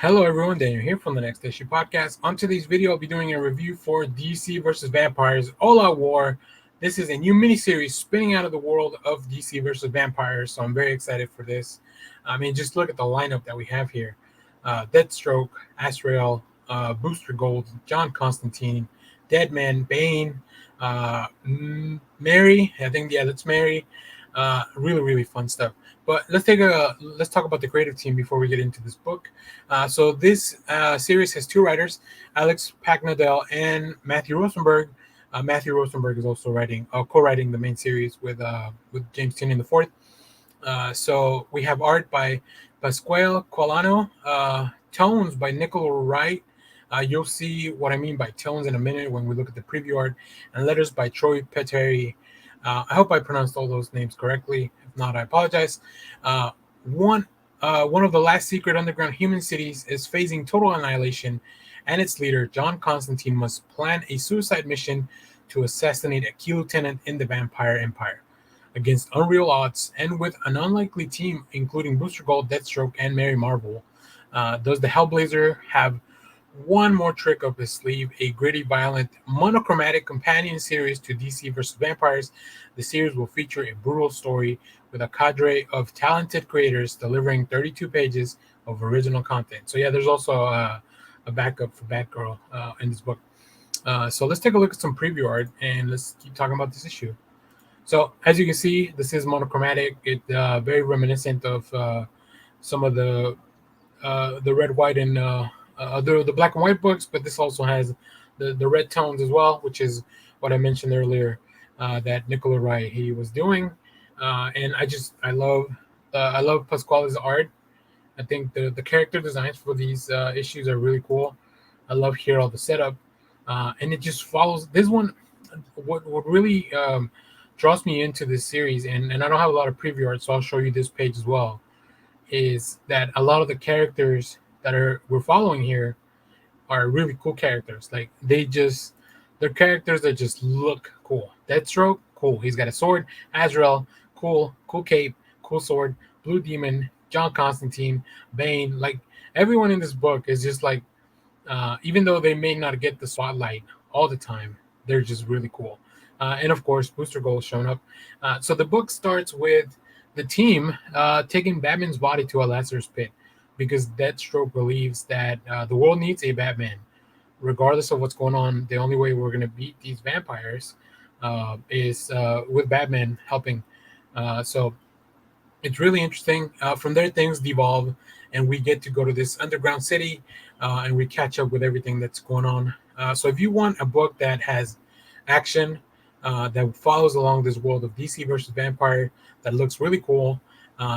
Hello everyone, Daniel here from the Next Issue Podcast. On today's video, I'll be doing a review for DC versus Vampires All Out War. This is a new miniseries spinning out of the world of DC versus Vampires, so I'm very excited for this. I mean, just look at the lineup that we have here. Deathstroke, Azrael, Booster Gold, John Constantine, Deadman, Bane, Mary, that's Mary. Really fun stuff. But let's talk about the creative team before we get into this book. So this series has two writers, Alex Paknadel and Matthew Rosenberg. Matthew Rosenberg is also co-writing the main series with James Tynion IV. So we have art by Pasquale, Qualano, tones by Nicola Wright. You'll see what I mean by tones in a minute when we look at the preview art, and letters by Troy Peteri. I hope I pronounced all those names correctly. If not, I apologize. One of the last secret underground human cities is facing total annihilation, and its leader, John Constantine, must plan a suicide mission to assassinate a key lieutenant in the Vampire Empire. Against unreal odds and with an unlikely team, including Booster Gold, Deathstroke, and Mary Marvel, does the Hellblazer have one more trick up his sleeve, a gritty, violent, monochromatic companion series to DC vs. Vampires. The series will feature a brutal story with a cadre of talented creators delivering 32 pages of original content. So yeah, there's also a backup for Batgirl in this book. So let's take a look at some preview art and let's keep talking about this issue. So as you can see, this is monochromatic. It very reminiscent of some of the red, white, and the black and white books, but this also has the red tones as well, which is what I mentioned earlier that Nicola Wright he was doing, and I love Pasquale's art. I think the character designs for these issues are really cool. I love here all the setup, and it just follows this one. What really draws me into this series, and I don't have a lot of preview art, so I'll show you this page as well, is that a lot of the characters that we're following here are really cool characters. Like they're characters that just look cool. Deathstroke, cool. He's got a sword. Azrael, cool cape, cool sword. Blue Demon, John Constantine, Bane. Like everyone in this book is just like, even though they may not get the spotlight all the time, they're just really cool. And of course, Booster Gold showing up. So the book starts with the team taking Batman's body to a Lazarus pit, because Deathstroke believes that the world needs a Batman. Regardless of what's going on, the only way we're going to beat these vampires is with Batman helping. So it's really interesting. From there, things devolve, and we get to go to this underground city, and we catch up with everything that's going on. So if you want a book that has action, that follows along this world of DC versus Vampire, that looks really cool,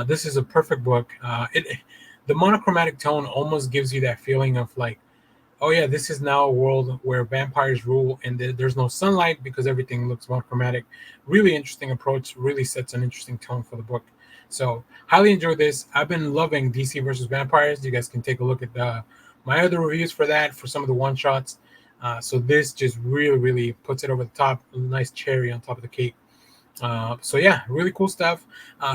this is a perfect book. The monochromatic tone almost gives you that feeling of like, oh yeah, this is now a world where vampires rule and there's no sunlight because everything looks monochromatic. Really interesting approach, really sets an interesting tone for the book. So highly enjoyed this. I've been loving DC versus Vampires. You guys can take a look at my other reviews for that, for some of the one-shots. So this just really puts it over the top, a nice cherry on top of the cake. So yeah, really cool stuff.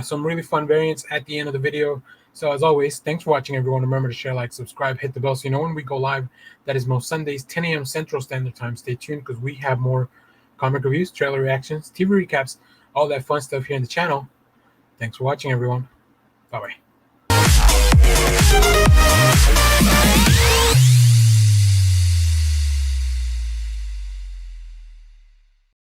Some really fun variants at the end of the video. So as always, thanks for watching, everyone. Remember to share, like, subscribe, hit the bell so you know when we go live. That is most Sundays, 10 a.m. Central Standard Time. Stay tuned because we have more comic reviews, trailer reactions, TV recaps, all that fun stuff here on the channel. Thanks for watching, everyone. Bye-bye.